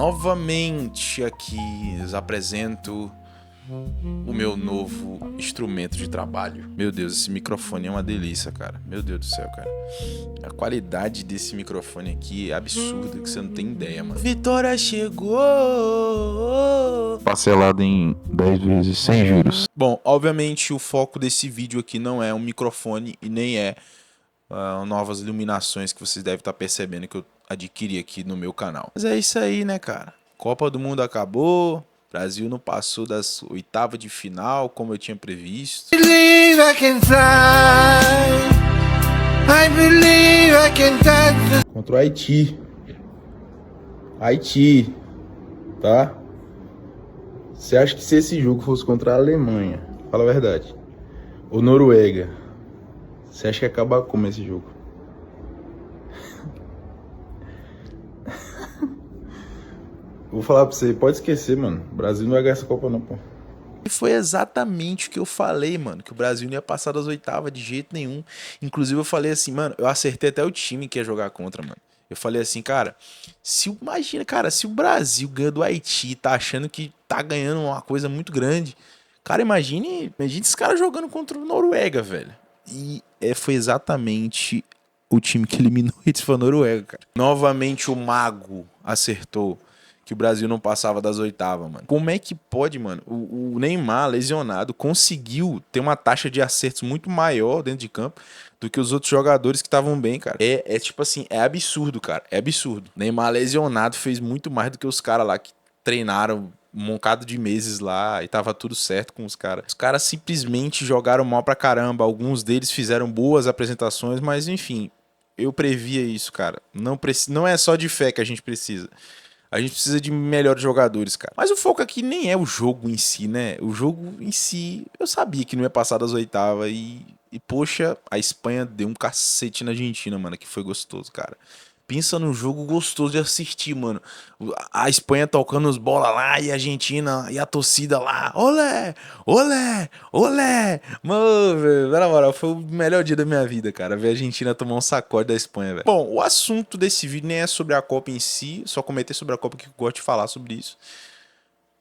Novamente aqui lhes apresento o meu novo instrumento de trabalho. Meu Deus, esse microfone é uma delícia, cara. Meu Deus do céu, cara. A qualidade desse microfone aqui é absurda, que você não tem ideia, mano. Vitória chegou! Parcelado em 10 vezes sem juros. Bom, obviamente o foco desse vídeo aqui não é um microfone e nem é novas iluminações que vocês devem estar percebendo que eu adquiri aqui no meu canal. Mas é isso aí, né, cara? Copa do Mundo acabou, Brasil não passou das oitavas de final como eu tinha previsto. Believe I can fly. I believe I can touch the... Contra o Haiti. Haiti, tá? Você acha que se esse jogo fosse contra a Alemanha, fala a verdade, ou Noruega, você acha que ia acabar como esse jogo? Vou falar pra você, pode esquecer, mano. O Brasil não vai ganhar essa Copa não, pô. E foi exatamente o que eu falei, mano. Que o Brasil não ia passar das oitavas de jeito nenhum. Inclusive eu falei assim, mano, eu acertei até o time que ia jogar contra, mano. Eu falei assim, cara, imagina, cara, se o Brasil ganha do Haiti, tá achando que tá ganhando uma coisa muito grande. Cara, imagine esses caras jogando contra o Noruega, velho. E foi exatamente o time que eliminou eles, foi a Noruega, cara. Novamente o Mago acertou que o Brasil não passava das oitavas, mano. Como é que pode, mano? O Neymar, lesionado, conseguiu ter uma taxa de acertos muito maior dentro de campo do que os outros jogadores que estavam bem, cara. É tipo assim, é absurdo, cara. É absurdo. Neymar lesionado fez muito mais do que os caras lá que treinaram um moncado de meses lá e tava tudo certo com os caras. Os caras simplesmente jogaram mal pra caramba. Alguns deles fizeram boas apresentações, mas enfim, eu previa isso, cara. Não é só de fé que a gente precisa. A gente precisa de melhores jogadores, cara. Mas o foco aqui nem é o jogo em si, né? O jogo em si, eu sabia que não ia passar das oitavas. E poxa, a Espanha deu um cacete na Argentina, mano, que foi gostoso, cara. Pensa num jogo gostoso de assistir, mano. A Espanha tocando os bola lá e a Argentina e a torcida lá. Olé! Olé! Olé! Mano, velho, na moral, foi o melhor dia da minha vida, cara. Ver a Argentina tomar um sacode da Espanha, velho. Bom, o assunto desse vídeo nem é sobre a Copa em si. Só comentei sobre a Copa que eu gosto de falar sobre isso.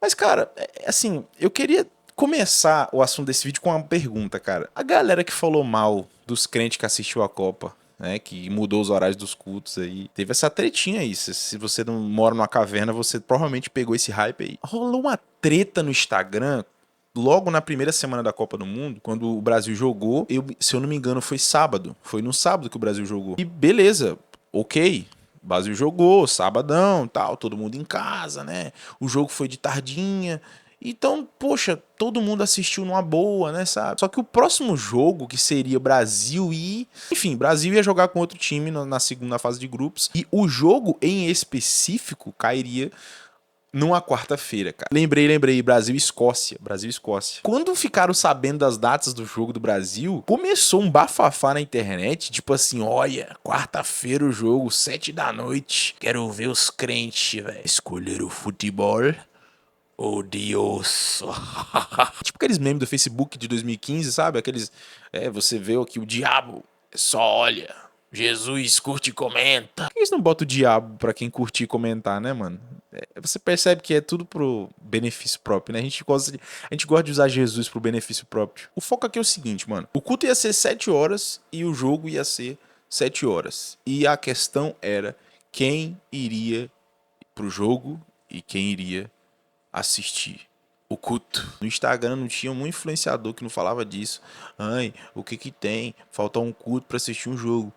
Mas, cara, assim, eu queria começar o assunto desse vídeo com uma pergunta, cara. A galera que falou mal dos crentes que assistiu a Copa, né, que mudou os horários dos cultos aí. Teve essa tretinha aí. Se você não mora numa caverna, você provavelmente pegou esse hype aí. Rolou uma treta no Instagram logo na primeira semana da Copa do Mundo, quando o Brasil jogou. Se eu não me engano, foi sábado. Foi no sábado que o Brasil jogou. E beleza, ok. O Brasil jogou, sabadão, tal, todo mundo em casa, né? O jogo foi de tardinha. Então, poxa, todo mundo assistiu numa boa, né, sabe? Só que o próximo jogo, que seria Brasil e... Enfim, Brasil ia jogar com outro time na segunda fase de grupos. E o jogo, em específico, cairia numa quarta-feira, cara. Lembrei, Brasil e Escócia. Brasil e Escócia. Quando ficaram sabendo das datas do jogo do Brasil, começou um bafafá na internet, tipo assim, olha, quarta-feira o jogo, 7 da noite. Quero ver os crentes, velho, escolher o futebol. Oh, Deus. Tipo aqueles memes do Facebook de 2015, sabe? Aqueles. Você vê aqui o diabo só olha. Jesus curte e comenta. Por que eles não botam o diabo pra quem curtir e comentar, né, mano? Você percebe que é tudo pro benefício próprio, né? A gente gosta de usar Jesus pro benefício próprio. O foco aqui é o seguinte, mano. O culto ia ser 7 horas e o jogo ia ser 7 horas. E a questão era quem iria pro jogo e quem iria assistir o culto. No Instagram não tinha um influenciador que não falava disso. Ai, o que que tem? Falta um culto para assistir um jogo.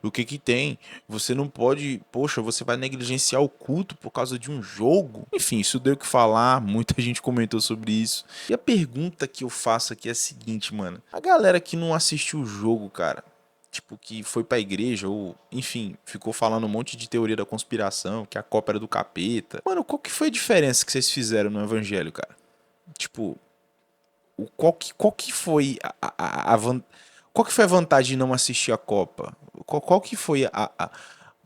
O que que tem? Você não pode... Poxa, você vai negligenciar o culto por causa de um jogo? Enfim, isso deu o que falar. Muita gente comentou sobre isso. E a pergunta que eu faço aqui é a seguinte, mano. A galera que não assistiu o jogo, cara... Tipo, que foi pra igreja, ou, enfim, ficou falando um monte de teoria da conspiração, que a Copa era do capeta. Mano, qual que foi a diferença que vocês fizeram no evangelho, cara? Tipo, qual que foi qual que foi a vantagem de não assistir a Copa? Qual que foi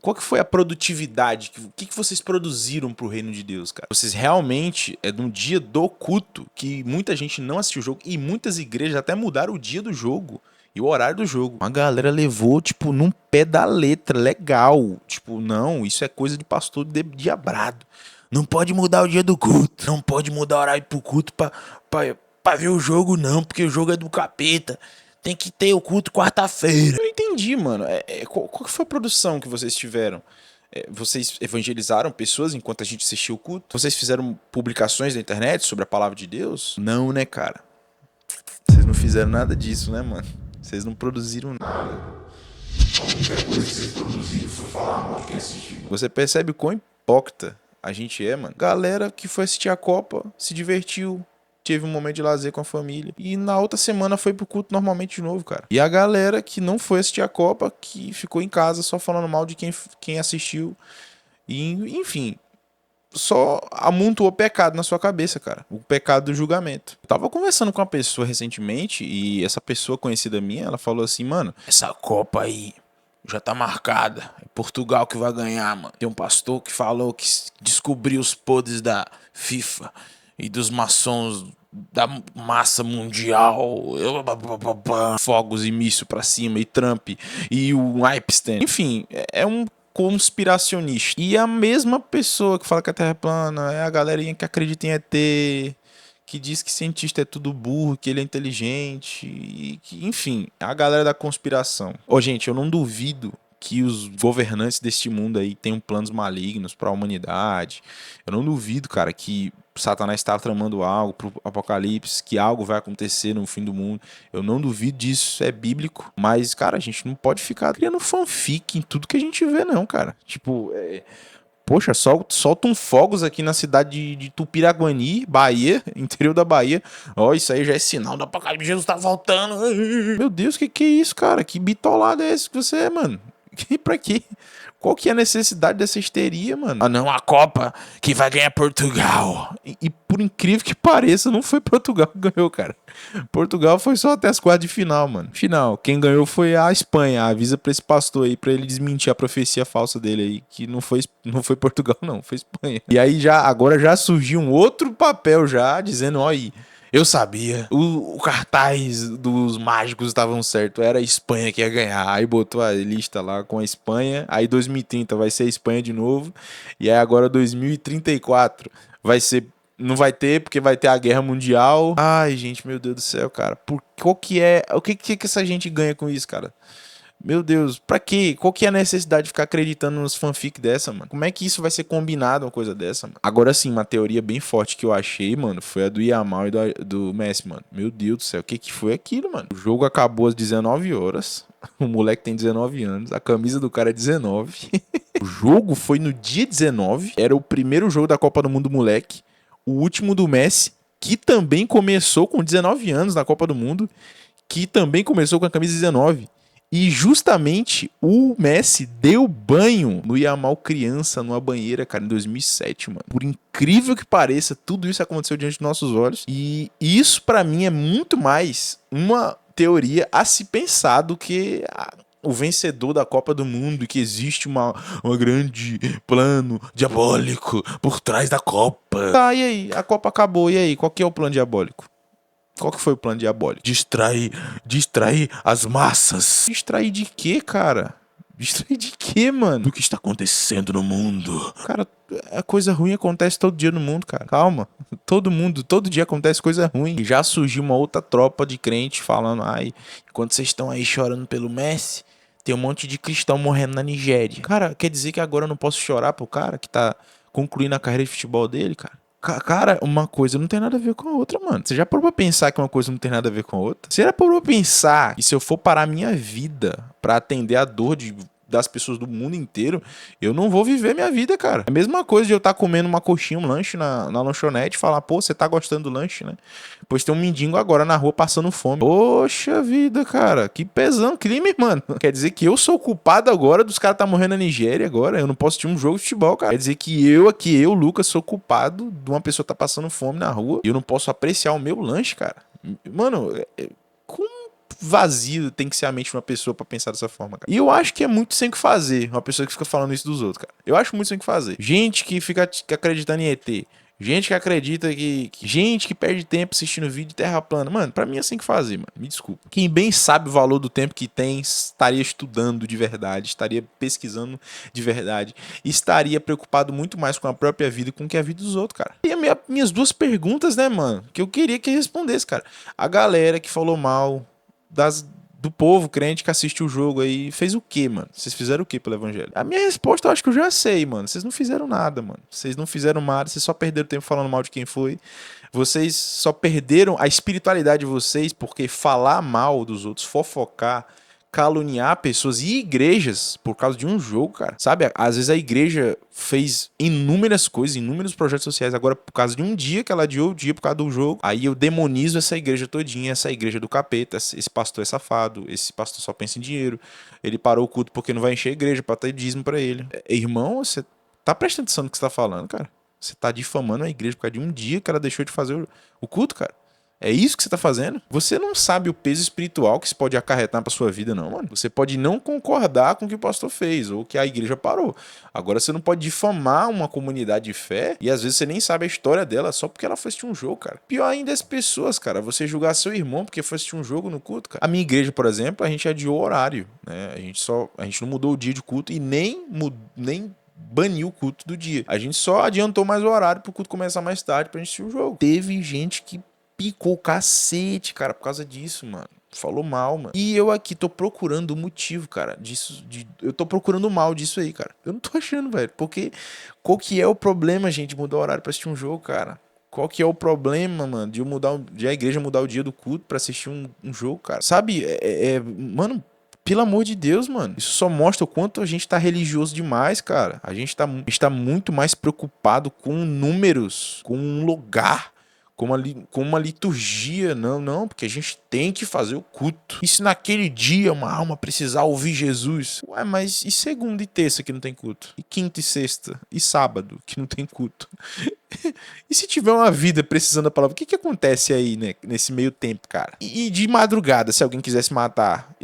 qual que foi a produtividade? O que vocês produziram pro reino de Deus, cara? Vocês realmente, no dia do culto, que muita gente não assistiu o jogo, e muitas igrejas até mudaram o dia do jogo. e o horário do jogo. A galera levou, tipo, num pé da letra, legal. Tipo, não, isso é coisa de pastor diabrado. Não pode mudar o dia do culto. Não pode mudar o horário pro culto pra ver o jogo, não, porque o jogo é do capeta. Tem que ter o culto quarta-feira. Eu entendi, mano. Qual que foi a produção que vocês tiveram? Vocês evangelizaram pessoas enquanto a gente assistia o culto? Vocês fizeram publicações na internet sobre a palavra de Deus? Não, né, cara? Vocês não fizeram nada disso, né, mano? Vocês não produziram nada. A única coisa que vocês produziram foi falar mal de quem assistiu. Você percebe o quão hipócrita a gente é, mano? Galera que foi assistir a Copa, se divertiu, teve um momento de lazer com a família. E na outra semana foi pro culto normalmente de novo, cara. E a galera que não foi assistir a Copa, que ficou em casa só falando mal de quem assistiu. E, enfim, só amontoou pecado na sua cabeça, cara. O pecado do julgamento. Eu tava conversando com uma pessoa recentemente e essa pessoa conhecida minha, ela falou assim, mano, essa Copa aí já tá marcada. É Portugal que vai ganhar, mano. Tem um pastor que falou que descobriu os podres da FIFA e dos maçons da massa mundial. Fogos e míssil pra cima e Trump e o Epstein. Enfim, é um conspiracionista. E a mesma pessoa que fala que a Terra é plana é a galerinha que acredita em ET, que diz que cientista é tudo burro, que ele é inteligente, e que, enfim, é a galera da conspiração. Ô, gente, eu não duvido que os governantes deste mundo aí tenham planos malignos para a humanidade. Eu não duvido, cara, que Satanás está tramando algo pro apocalipse, que algo vai acontecer no fim do mundo. Eu não duvido disso, é bíblico. Mas, cara, a gente não pode ficar criando fanfic em tudo que a gente vê, não, cara. Tipo, poxa, soltam fogos aqui na cidade de Tupiraguani, Bahia, interior da Bahia. Ó, isso aí já é sinal do apocalipse, Jesus tá voltando. Meu Deus, que é isso, cara? Que bitolado é esse que você é, mano? Pra quê? Qual que é a necessidade dessa histeria, mano? Ah, não, a Copa que vai ganhar Portugal. E por incrível que pareça, não foi Portugal que ganhou, cara. Portugal foi só até as quartas de final, mano. Final, quem ganhou foi a Espanha. Avisa pra esse pastor aí, pra ele desmentir a profecia falsa dele aí, que não foi Portugal, não, foi Espanha. E aí agora já surgiu um outro papel já, dizendo, ó aí, eu sabia. O cartaz dos mágicos estavam certo. Era a Espanha que ia ganhar. Aí botou a lista lá com a Espanha. Aí 2030 vai ser a Espanha de novo. E aí agora 2034 vai ser... Não vai ter, porque vai ter a Guerra Mundial. Ai, gente, meu Deus do céu, cara. O que essa gente ganha com isso, cara? Meu Deus, pra quê? Qual que é a necessidade de ficar acreditando nos fanfic dessa, mano? Como é que isso vai ser combinado, uma coisa dessa, mano? Agora sim, uma teoria bem forte que eu achei, mano, foi a do Yamal e do Messi, mano. Meu Deus do céu, o que foi aquilo, mano? O jogo acabou às 19 horas. O moleque tem 19 anos. A camisa do cara é 19. O jogo foi no dia 19. Era o primeiro jogo da Copa do Mundo do moleque. O último do Messi, que também começou com 19 anos na Copa do Mundo. Que também começou com a camisa 19. E justamente o Messi deu banho no Yamal criança, numa banheira, cara, em 2007, mano. Por incrível que pareça, tudo isso aconteceu diante dos nossos olhos. E isso, pra mim, é muito mais uma teoria a se pensar do que o vencedor da Copa do Mundo, que existe uma grande plano diabólico por trás da Copa. Tá, e aí? A Copa acabou, e aí? Qual que é o plano diabólico? Qual que foi o plano diabólico? Distrair as massas. Distrair de quê, cara? Distrair de quê, mano? Do que está acontecendo no mundo. Cara, a coisa ruim acontece todo dia no mundo, cara. Calma. Todo dia acontece coisa ruim. E já surgiu uma outra tropa de crente falando, ai, enquanto vocês estão aí chorando pelo Messi, tem um monte de cristão morrendo na Nigéria. Cara, quer dizer que agora eu não posso chorar pro cara que tá concluindo a carreira de futebol dele, cara? Cara, uma coisa não tem nada a ver com a outra, mano. Você já parou pra pensar que uma coisa não tem nada a ver com a outra? Você já parou pra pensar que se eu for parar minha vida pra atender a dor das pessoas do mundo inteiro, eu não vou viver minha vida, cara. É a mesma coisa de eu estar comendo uma coxinha, um lanche na lanchonete e falar, pô, você tá gostando do lanche, né? Pois tem um mendigo agora na rua passando fome. Poxa vida, cara, que pesão, crime, mano. Quer dizer que eu sou culpado agora dos caras tá morrendo na Nigéria agora, eu não posso ter um jogo de futebol, cara. Quer dizer que eu, Lucas, sou culpado de uma pessoa tá passando fome na rua e eu não posso apreciar o meu lanche, cara. Mano, como vazio tem que ser a mente de uma pessoa pra pensar dessa forma, cara. E eu acho que é muito sem o que fazer uma pessoa que fica falando isso dos outros, cara. Eu acho muito sem o que fazer. Gente que fica acreditando em ET. Gente que acredita gente que perde tempo assistindo vídeo de terra plana. Mano, pra mim é assim que fazer, mano. Me desculpa. Quem bem sabe o valor do tempo que tem, estaria estudando de verdade, estaria pesquisando de verdade, e estaria preocupado muito mais com a própria vida e com que a vida dos outros, cara. E minhas duas perguntas, né, mano, que eu queria que respondesse, cara. A galera que falou mal do povo crente que assiste o jogo aí, fez o quê, mano? Vocês fizeram o quê pelo evangelho? A minha resposta eu acho que eu já sei, mano. Vocês não fizeram nada, mano. Vocês não fizeram nada, vocês só perderam tempo falando mal de quem foi. Vocês só perderam a espiritualidade de vocês porque falar mal dos outros, fofocar, caluniar pessoas e igrejas por causa de um jogo, cara. Sabe? Às vezes a igreja fez inúmeras coisas, inúmeros projetos sociais. Agora, por causa de um dia que ela adiou o dia por causa do jogo, aí eu demonizo essa igreja todinha, essa igreja do capeta. Esse pastor é safado, esse pastor só pensa em dinheiro. Ele parou o culto porque não vai encher a igreja pra ter dízimo pra ele. Irmão, você tá prestando atenção no que você tá falando, cara? Você tá difamando a igreja por causa de um dia que ela deixou de fazer o culto, cara. É isso que você tá fazendo? Você não sabe o peso espiritual que isso pode acarretar pra sua vida, não, mano. Você pode não concordar com o que o pastor fez ou que a igreja parou. Agora, você não pode difamar uma comunidade de fé e às vezes você nem sabe a história dela só porque ela foi assistir um jogo, cara. Pior ainda as pessoas, cara. Você julgar seu irmão porque foi assistir um jogo no culto, cara. A minha igreja, por exemplo, a gente adiou o horário, né? A gente não mudou o dia de culto e nem baniu o culto do dia. A gente só adiantou mais o horário pro culto começar mais tarde pra gente assistir o jogo. Teve gente que picou o cacete, cara, por causa disso, mano. Falou mal, mano. E eu aqui tô procurando o motivo, cara, disso. Eu tô procurando o mal disso aí, cara. Eu não tô achando, velho. Porque qual que é o problema, gente, de mudar o horário pra assistir um jogo, cara? Qual que é o problema, mano, de a igreja mudar o dia do culto pra assistir um jogo, cara? Sabe? Mano, pelo amor de Deus, mano. Isso só mostra o quanto a gente tá religioso demais, cara. A gente tá muito mais preocupado com números, com um lugar, com uma liturgia. Não, porque a gente tem que fazer o culto. E se naquele dia uma alma precisar ouvir Jesus? Ué, mas e segunda e terça que não tem culto? E quinta e sexta? E sábado que não tem culto? E se tiver uma vida precisando da palavra, o que acontece aí, né, nesse meio tempo, cara? E de madrugada, se alguém quiser se matar,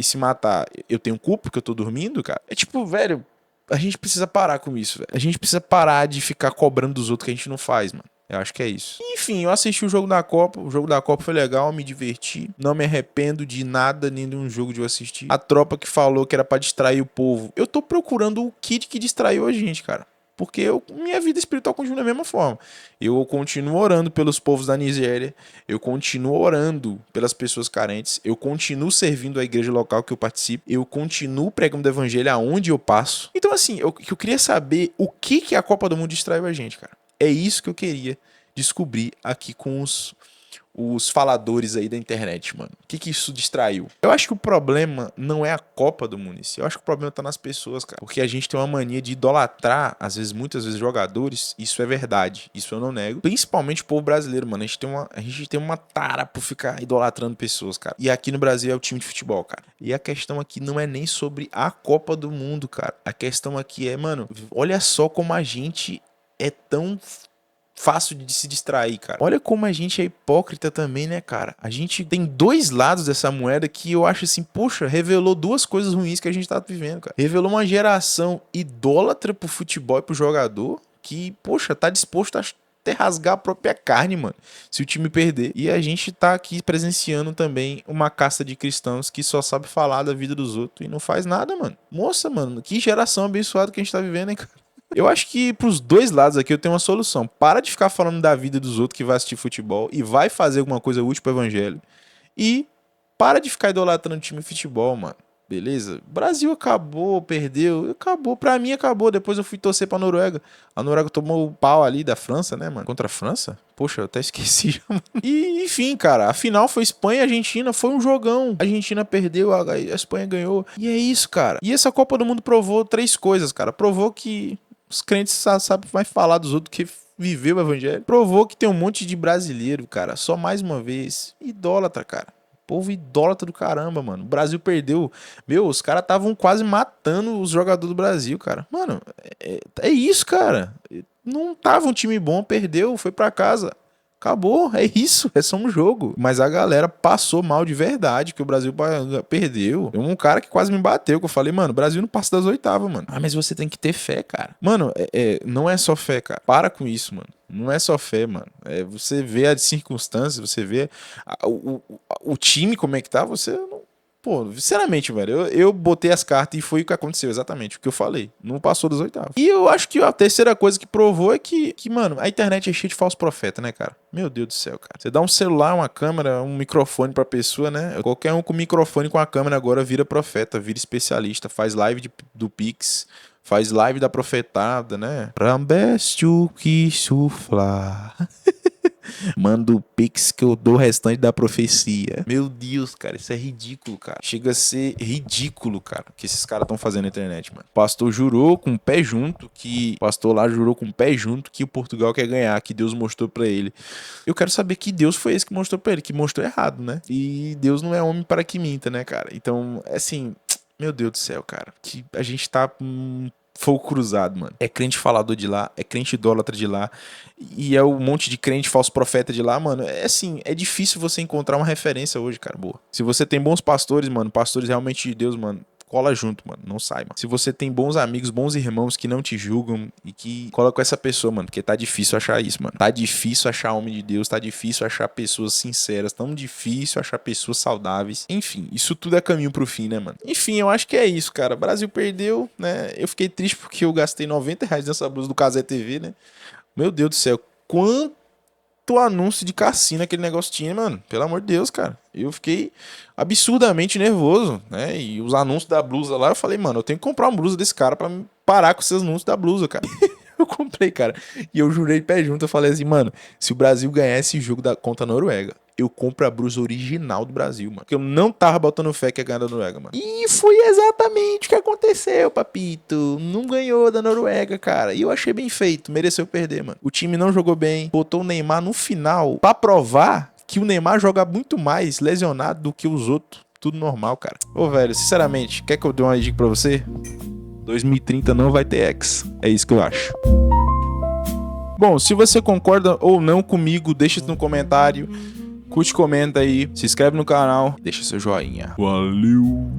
eu tenho culpa porque eu tô dormindo, cara? É tipo, velho, a gente precisa parar com isso, velho. A gente precisa parar de ficar cobrando dos outros que a gente não faz, mano. Eu acho que é isso. Enfim, eu assisti o jogo da Copa. O jogo da Copa foi legal, me diverti. Não me arrependo de nada, nem de um jogo de eu assistir. A tropa que falou que era pra distrair o povo. Eu tô procurando o kit que distraiu a gente, cara. Porque minha vida espiritual continua da mesma forma. Eu continuo orando pelos povos da Nigéria. Eu continuo orando pelas pessoas carentes. Eu continuo servindo a igreja local que eu participo. Eu continuo pregando o evangelho aonde eu passo. Então, assim, eu queria saber o que a Copa do Mundo distraiu a gente, cara. É isso que eu queria descobrir aqui com os faladores aí da internet, mano. O que isso distraiu? Eu acho que o problema não é a Copa do Mundo em si. Eu acho que o problema tá nas pessoas, cara. Porque a gente tem uma mania de idolatrar, muitas vezes, jogadores. Isso é verdade. Isso eu não nego. Principalmente o povo brasileiro, mano. A gente tem uma tara por ficar idolatrando pessoas, cara. E aqui no Brasil é o time de futebol, cara. E a questão aqui não é nem sobre a Copa do Mundo, cara. A questão aqui é, mano, olha só como a gente é tão fácil de se distrair, cara. Olha como a gente é hipócrita também, né, cara? A gente tem dois lados dessa moeda que eu acho assim, poxa, revelou duas coisas ruins que a gente tá vivendo, cara. Revelou uma geração idólatra pro futebol e pro jogador que, poxa, tá disposto a até rasgar a própria carne, mano, se o time perder. E a gente tá aqui presenciando também uma casta de cristãos que só sabe falar da vida dos outros e não faz nada, mano. Moça, mano, que geração abençoada que a gente tá vivendo, hein, cara? Eu acho que pros dois lados aqui eu tenho uma solução. Para de ficar falando da vida dos outros que vai assistir futebol e vai fazer alguma coisa útil pro evangelho. E para de ficar idolatrando o time de futebol, mano. Beleza? Brasil acabou, perdeu. Acabou. Pra mim acabou. Depois eu fui torcer pra Noruega. A Noruega tomou o pau ali da França, né, mano? Contra a França? Poxa, eu até esqueci já, mano. E, enfim, cara. A final foi Espanha e Argentina. Foi um jogão. A Argentina perdeu, a Espanha ganhou. E é isso, cara. E essa Copa do Mundo provou três coisas, cara. Provou que os crentes sabem mais falar dos outros que viveu o evangelho. Provou que tem um monte de brasileiro, cara. Só mais uma vez. Idólatra, cara. Povo idólatra do caramba, mano. O Brasil perdeu. Meu, os caras estavam quase matando os jogadores do Brasil, cara. Mano, é isso, cara. Não tava um time bom, perdeu, foi pra casa. Acabou, é isso, é só um jogo. Mas a galera passou mal de verdade, que o Brasil perdeu. Tem um cara que quase me bateu, que eu falei, mano, o Brasil não passa das oitavas, mano. Ah, mas você tem que ter fé, cara. Mano, não é só fé, cara. Para com isso, mano. Não é só fé, mano. Você vê as circunstâncias, você vê o time como é que tá, você não... Pô, sinceramente, velho, eu botei as cartas e foi o que aconteceu, exatamente o que eu falei. Não passou das oitavas. E eu acho que a terceira coisa que provou é que, mano, a internet é cheia de falso profeta, né, cara? Meu Deus do céu, cara. Você dá um celular, uma câmera, um microfone pra pessoa, né? Qualquer um com microfone e com a câmera agora vira profeta, vira especialista, faz live do Pix, faz live da profetada, né? Rambeste que sufla. Manda o Pix que eu dou o restante da profecia. Meu Deus, cara, isso é ridículo, cara. Chega a ser ridículo, cara, o que esses caras estão fazendo na internet, mano. O pastor jurou com o pé junto que... O pastor lá jurou com o pé junto que o Portugal quer ganhar, que Deus mostrou pra ele. Eu quero saber que Deus foi esse que mostrou pra ele, que mostrou errado, né? E Deus não é homem para que minta, né, cara? Então, assim... Meu Deus do céu, cara. Que a gente tá... fogo cruzado, mano. É crente falador de lá, é crente idólatra de lá, e é um monte de crente falso profeta de lá, mano. É assim, é difícil você encontrar uma referência hoje, cara, boa. Se você tem bons pastores, mano, pastores realmente de Deus, mano, cola junto, mano, não sai, mano. Se você tem bons amigos, bons irmãos que não te julgam e que cola com essa pessoa, mano, porque tá difícil achar isso, mano. Tá difícil achar homem de Deus, tá difícil achar pessoas sinceras, tão difícil achar pessoas saudáveis. Enfim, isso tudo é caminho pro fim, né, mano? Enfim, eu acho que é isso, cara. O Brasil perdeu, né? Eu fiquei triste porque eu gastei R$90 nessa blusa do Casé TV, né? Meu Deus do céu, quanto anúncio de cassino aquele negócio tinha, mano. Pelo amor de Deus, cara. Eu fiquei absurdamente nervoso, né? E os anúncios da blusa lá, eu falei, mano, eu tenho que comprar uma blusa desse cara pra parar com esses anúncios da blusa, cara. Eu comprei, cara. E eu jurei pé junto, eu falei assim, mano, se o Brasil ganhar esse jogo contra a Noruega, eu compro a blusa original do Brasil, mano. Porque eu não tava botando fé que ia ganhar da Noruega, mano. E foi exatamente o que aconteceu, papito. Não ganhou da Noruega, cara. E eu achei bem feito. Mereceu perder, mano. O time não jogou bem. Botou o Neymar no final pra provar que o Neymar joga muito mais lesionado do que os outros. Tudo normal, cara. Ô, velho, sinceramente, quer que eu dê uma dica pra você? 2030 não vai ter ex. É isso que eu acho. Bom, se você concorda ou não comigo, deixa no comentário. Curte, comenta aí, se inscreve no canal, deixa seu joinha. Valeu!